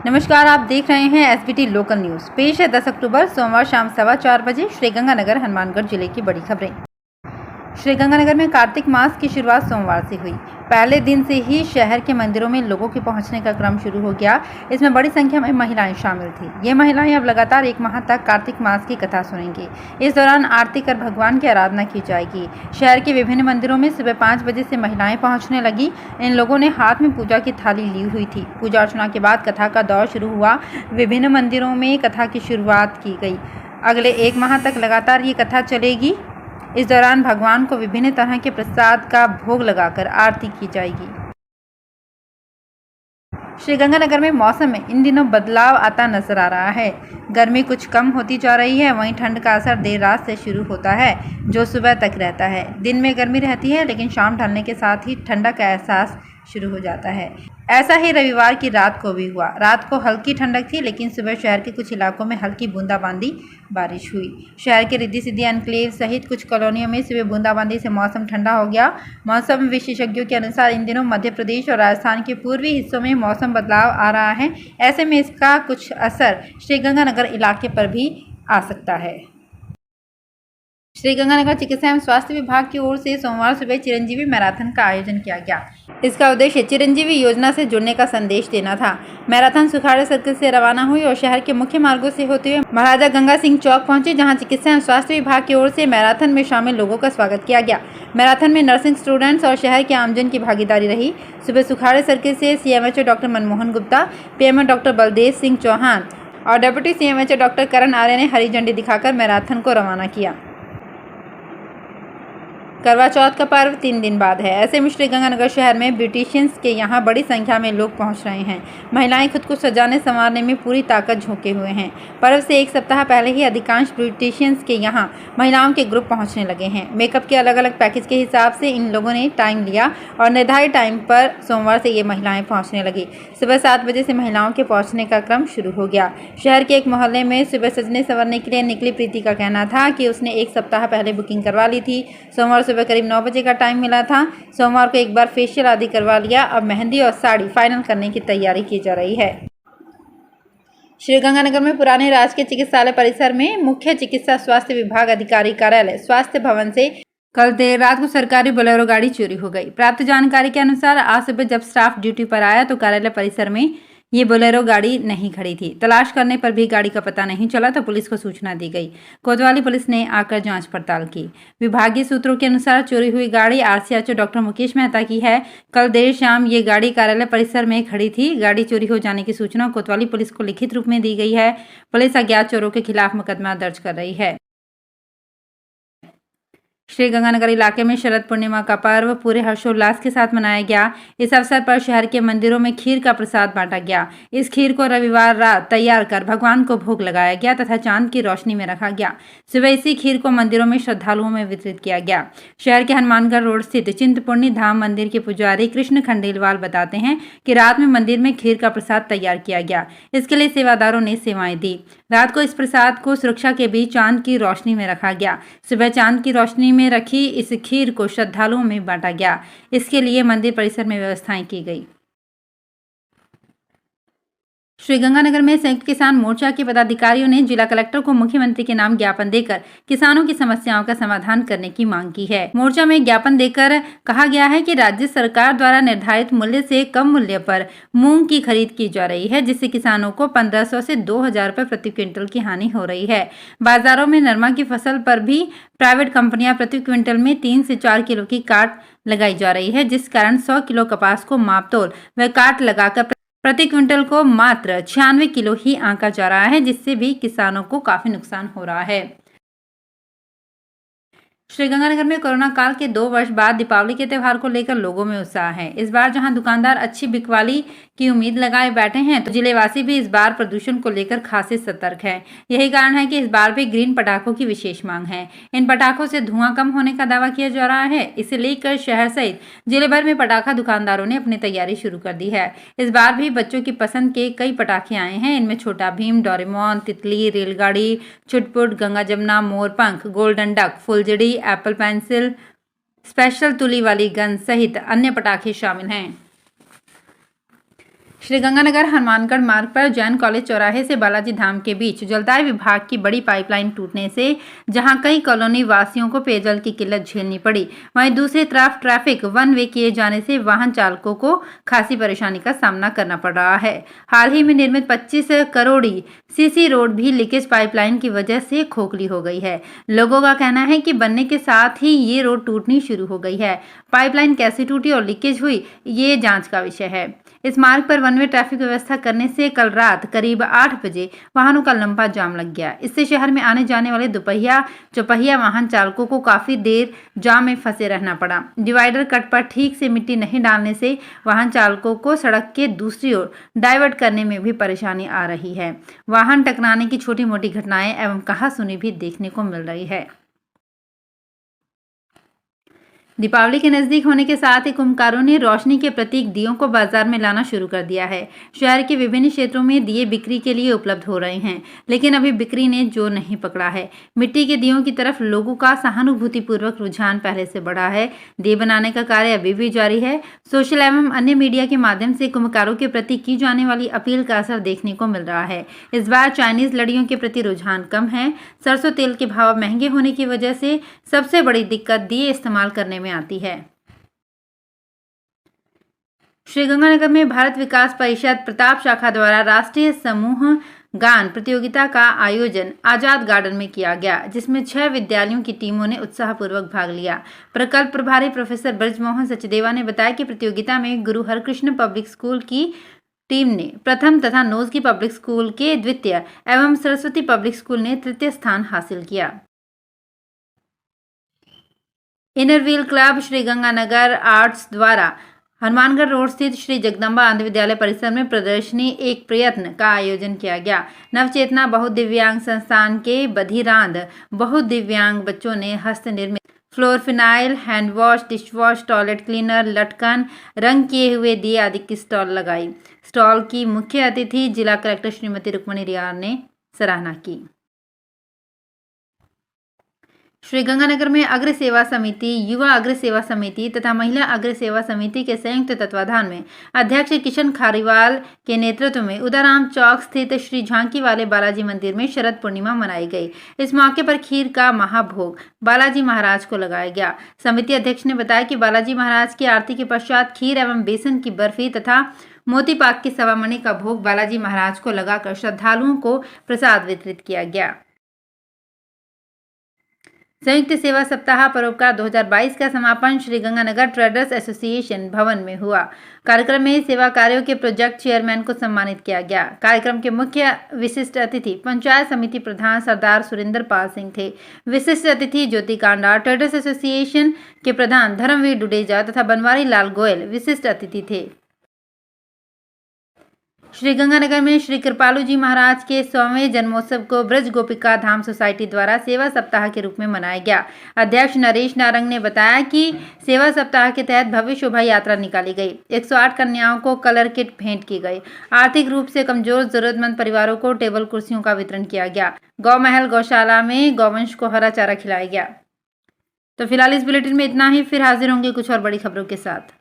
नमस्कार, आप देख रहे हैं एसबीटी लोकल न्यूज़। पेश है 10 अक्टूबर सोमवार शाम 4:15 बजे श्रीगंगानगर हनुमानगढ़ जिले की बड़ी खबरें। श्रीगंगानगर में कार्तिक मास की शुरुआत सोमवार से हुई। पहले दिन से ही शहर के मंदिरों में लोगों के पहुंचने का क्रम शुरू हो गया। इसमें बड़ी संख्या में महिलाएं शामिल थी। ये महिलाएं अब लगातार 1 माह तक कार्तिक मास की कथा सुनेंगी। इस दौरान आरती कर भगवान की आराधना की जाएगी। शहर के विभिन्न मंदिरों में सुबह 5 बजे से महिलाएं पहुंचने लगी। इन लोगों ने हाथ में पूजा की थाली ली हुई थी। पूजा अर्चना के बाद कथा का दौर शुरू हुआ। विभिन्न मंदिरों में कथा की शुरुआत की गई। अगले 1 माह तक लगातार ये कथा चलेगी। इस दौरान भगवान को विभिन्न तरह के प्रसाद का भोग लगाकर आरती की जाएगी। श्रीगंगानगर में मौसम में इन दिनों बदलाव आता नजर आ रहा है। गर्मी कुछ कम होती जा रही है, वहीं ठंड का असर देर रात से शुरू होता है, जो सुबह तक रहता है। दिन में गर्मी रहती है, लेकिन शाम ढलने के साथ ही ठंडक का एहसास शुरू हो जाता है। ऐसा ही रविवार की रात को भी हुआ। रात को हल्की ठंडक थी, लेकिन सुबह शहर के कुछ इलाकों में हल्की बूंदाबांदी बारिश हुई। शहर के रिद्धि सिद्धि एनक्लेव सहित कुछ कॉलोनियों में सुबह बूंदाबांदी से मौसम ठंडा हो गया। मौसम विशेषज्ञों के अनुसार इन दिनों मध्य प्रदेश और राजस्थान के पूर्वी हिस्सों में मौसम बदलाव आ रहा है। ऐसे में इसका कुछ असर श्रीगंगानगर इलाके पर भी आ सकता है। श्रीगंगानगर चिकित्सा एवं स्वास्थ्य विभाग की ओर से सोमवार सुबह चिरंजीवी मैराथन का आयोजन किया गया। इसका उद्देश्य चिरंजीवी योजना से जुड़ने का संदेश देना था। मैराथन सुखाड़े सर्कल से रवाना हुई और शहर के मुख्य मार्गों से होते हुए महाराजा गंगा सिंह चौक पहुंची, जहां चिकित्सा एवं स्वास्थ्य विभाग की ओर से मैराथन में शामिल लोगों का स्वागत किया गया। मैराथन में नर्सिंग स्टूडेंट्स और शहर के आमजन की भागीदारी रही। सुबह सुखाड़े सर्कल से CMHO doctor Manmohan Gupta, PMO doctor Baldev Singh Chauhan और deputy CMHO doctor Karan Arya ने हरी झंडी दिखाकर मैराथन को रवाना किया। करवा चौथ का पर्व 3 दिन बाद है। ऐसे में श्रीगंगानगर शहर में ब्यूटिशियंस के यहाँ बड़ी संख्या में लोग पहुँच रहे हैं। महिलाएं खुद को सजाने संवारने में पूरी ताकत झोंके हुए हैं। पर्व से 1 सप्ताह पहले ही अधिकांश ब्यूटिशियंस के यहाँ महिलाओं के ग्रुप पहुँचने लगे हैं। मेकअप के अलग अलग पैकेज के हिसाब से इन लोगों ने टाइम लिया और निर्धारित टाइम पर सोमवार से ये महिलाएं पहुँचने लगी। सुबह 7 बजे से महिलाओं के पहुँचने का क्रम शुरू हो गया। शहर के एक मोहल्ले में सुबह सजने संवरने के लिए निकली प्रीति का कहना था कि उसने 1 सप्ताह पहले बुकिंग करवा ली थी। सोमवार सुबह करीब 9 बजे का टाइम मिला था। सोमवार को एक बार फेशियल आदि करवा लिया। अब मेहंदी और साड़ी फाइनल करने की तैयारी की जा रही है। श्रीगंगानगर में पुराने राजकीय चिकित्सालय परिसर में मुख्य चिकित्सा स्वास्थ्य विभाग अधिकारी कार्यालय स्वास्थ्य भवन से कल देर रात को सरकारी बोलेरो गाड़ी चोरी हो गई। प्राप्त जानकारी के अनुसार आज सुबह जब स्टाफ ड्यूटी पर आया तो कार्यालय परिसर में ये बोलेरो गाड़ी नहीं खड़ी थी। तलाश करने पर भी गाड़ी का पता नहीं चला तो पुलिस को सूचना दी गई। कोतवाली पुलिस ने आकर जांच पड़ताल की। विभागीय सूत्रों के अनुसार चोरी हुई गाड़ी आरसीएचओ डॉक्टर मुकेश मेहता की है। कल देर शाम ये गाड़ी कार्यालय परिसर में खड़ी थी। गाड़ी चोरी हो जाने की सूचना कोतवाली पुलिस को लिखित रूप में दी गई है। पुलिस अज्ञात चोरों के खिलाफ मुकदमा दर्ज कर रही है। श्रीगंगानगर इलाके में शरद पूर्णिमा का पर्व पूरे हर्षोल्लास के साथ मनाया गया। इस अवसर पर शहर के मंदिरों में खीर का प्रसाद बांटा गया। इस खीर को रविवार रात तैयार कर भगवान को भोग लगाया गया तथा चांद की रोशनी में रखा गया। सुबह इसी खीर को मंदिरों में श्रद्धालुओं में वितरित किया गया। शहर के हनुमानगढ़ रोड स्थित चिंतपूर्णी धाम मंदिर के पुजारी कृष्ण खंडेलवाल बताते हैं कि रात में मंदिर में खीर का प्रसाद तैयार किया गया। इसके लिए सेवादारों ने सेवाएं दी। रात को इस प्रसाद को सुरक्षा के बीच चांद की रोशनी में रखा गया। सुबह चांद की रोशनी में रखी इस खीर को श्रद्धालुओं में बांटा गया। इसके लिए मंदिर परिसर में व्यवस्थाएं की गई। श्रीगंगानगर में संयुक्त किसान मोर्चा के पदाधिकारियों ने जिला कलेक्टर को मुख्यमंत्री के नाम ज्ञापन देकर किसानों की समस्याओं का समाधान करने की मांग की है। मोर्चा में ज्ञापन देकर कहा गया है कि राज्य सरकार द्वारा निर्धारित मूल्य से कम मूल्य पर मूंग की खरीद की जा रही है, जिससे किसानों को 1500 से 2000 रुपए प्रति क्विंटल की हानि हो रही है। बाजारों में नरमा की फसल पर भी प्राइवेट कंपनियां प्रति क्विंटल में 3 से 4 किलो की काट लगाई जा रही है, जिस कारण 100 किलो कपास को मापतोल व काट लगाकर प्रति क्विंटल को मात्र 96 किलो ही आंका जा रहा है, जिससे भी किसानों को काफी नुकसान हो रहा है। श्रीगंगानगर में कोरोना काल के 2 वर्ष बाद दीपावली के त्यौहार को लेकर लोगों में उत्साह है। इस बार जहां दुकानदार अच्छी बिकवाली की उम्मीद लगाए बैठे हैं, तो जिलेवासी भी इस बार प्रदूषण को लेकर खासे सतर्क है। यही कारण है कि इस बार भी ग्रीन पटाखों की विशेष मांग है। इन पटाखों से धुआं कम होने का दावा किया जा रहा है। इसे लेकर शहर सहित जिले भर में पटाखा दुकानदारों ने अपनी तैयारी शुरू कर दी है। इस बार भी बच्चों की पसंद के कई पटाखे आए हैं। इनमें छोटा भीम, डोरेमोन, तितली, रेलगाड़ी, चुटपुट, गंगा जमुना, मोरपंख, गोल्डन डक, फुलझड़ी, एप्पल पेंसिल, स्पेशल तुली वाली गन सहित अन्य पटाखे शामिल हैं। श्रीगंगानगर हनुमानगढ़ मार्ग पर जैन कॉलेज चौराहे से बालाजी धाम के बीच जलदाय विभाग की बड़ी पाइपलाइन टूटने से जहां कई कॉलोनी वासियों को पेयजल की किल्लत झेलनी पड़ी, वहीं दूसरी तरफ ट्रैफिक वन वे किए जाने से वाहन चालकों को खासी परेशानी का सामना करना पड़ रहा है। हाल ही में निर्मित 25 करोड़ी सीसी रोड भी लीकेज पाइपलाइन की वजह से खोखली हो गई है। लोगों का कहना है कि बनने के साथ ही ये रोड टूटनी शुरू हो गई है। पाइपलाइन कैसे टूटी और लीकेज हुई, ये जांच का विषय है। इस मार्ग पर वन वे ट्रैफिक व्यवस्था करने से कल रात करीब 8 बजे वाहनों का लंबा जाम लग गया। इससे शहर में आने जाने वाले दोपहिया चौपहिया वाहन चालकों को काफी देर जाम में फंसे रहना पड़ा। डिवाइडर कट पर ठीक से मिट्टी नहीं डालने से वाहन चालकों को सड़क के दूसरी ओर डाइवर्ट करने में भी परेशानी आ रही है। वाहन टकराने की छोटी मोटी घटनाएं एवं कहासुनी भी देखने को मिल रही है। दीपावली के नजदीक होने के साथ ही कुम्भकारों ने रोशनी के प्रतीक दियों को बाजार में लाना शुरू कर दिया है। शहर के विभिन्न क्षेत्रों में दिए बिक्री के लिए उपलब्ध हो रहे हैं, लेकिन अभी बिक्री ने जोर नहीं पकड़ा है। मिट्टी के दियों की तरफ लोगों का सहानुभूतिपूर्वक रुझान पहले से बढ़ा है। दिए बनाने का कार्य अभी भी जारी है। सोशल एवं अन्य मीडिया के माध्यम से कुम्भकारों के प्रति की जाने वाली अपील का असर देखने को मिल रहा है। इस बार चाइनीज लड़ियों के प्रति रुझान कम है। सरसों तेल के भाव महंगे होने की वजह से सबसे बड़ी दिक्कत दिए इस्तेमाल करने में आती है। श्रीगंगानगर में भारत विकास परिषद प्रताप शाखा द्वारा राष्ट्रीय समूह गान प्रतियोगिता का आयोजन आजाद गार्डन में किया गया, जिसमें 6 विद्यालयों की टीमों ने उत्साहपूर्वक भाग लिया। प्रकल्प प्रभारी प्रोफेसर ब्रजमोहन सचदेवा ने बताया कि प्रतियोगिता में गुरु हरकृष्ण पब्लिक स्कूल की टीम ने प्रथम तथा नोजगी पब्लिक स्कूल के द्वितीय एवं सरस्वती पब्लिक स्कूल ने तृतीय स्थान हासिल किया। Inner wheel club Sriganganagar arts द्वारा हनुमानगढ़ रोड स्थित श्री जगदम्बा आंध्र विद्यालय परिसर में प्रदर्शनी एक प्रयत्न का आयोजन किया गया। नवचेतना बहुदिव्यांग संस्थान के बधिरांध बहुदिव्यांग बच्चों ने हस्त निर्मित floor phenyl, hand wash, dish wash, toilet cleaner, लटकन, रंग किए हुए दिए आदि की स्टॉल लगाई। स्टॉल की मुख्य अतिथि जिला कलेक्टर श्रीमती रुक्मणी रियार ने सराहना की। श्रीगंगानगर में अग्र सेवा समिति, युवा अग्र सेवा समिति तथा महिला अग्र सेवा समिति के संयुक्त तत्वाधान में अध्यक्ष किशन खारीवाल के नेतृत्व में उदाराम चौक स्थित श्री झांकी वाले बालाजी मंदिर में शरद पूर्णिमा मनाई गई। इस मौके पर खीर का महाभोग बालाजी महाराज को लगाया गया। समिति अध्यक्ष ने बताया कि बालाजी महाराज की आरती के पश्चात खीर एवं बेसन की बर्फी तथा मोती पाक की सवामणि का भोग बालाजी महाराज को लगाकर श्रद्धालुओं को प्रसाद वितरित किया गया। संयुक्त सेवा सप्ताह परोपकार 2022 का समापन श्रीगंगानगर ट्रेडर्स एसोसिएशन भवन में हुआ। कार्यक्रम में सेवा कार्यों के प्रोजेक्ट चेयरमैन को सम्मानित किया गया। कार्यक्रम के मुख्य विशिष्ट अतिथि पंचायत समिति प्रधान सरदार सुरेंद्र पाल सिंह थे। विशिष्ट अतिथि ज्योति कांडा, ट्रेडर्स एसोसिएशन के प्रधान धर्मवीर डुडेजा तथा बनवारी लाल गोयल विशिष्ट अतिथि थे। श्रीगंगानगर में श्री कृपालू जी महाराज के 100वें जन्मोत्सव को ब्रज गोपिका धाम सोसाइटी द्वारा सेवा सप्ताह के रूप में मनाया गया। अध्यक्ष नरेश नारंग ने बताया कि सेवा सप्ताह के तहत भव्य शोभा यात्रा निकाली गई। 108 कन्याओं को कलर किट भेंट की गई। आर्थिक रूप से कमजोर जरूरतमंद परिवारों को टेबल कुर्सियों का वितरण किया गया। गौ महल गौशाला में गौवंश को हरा चारा खिलाया गया। तो फिलहाल इस बुलेटिन में इतना ही। फिर हाजिर होंगे कुछ और बड़ी खबरों के साथ।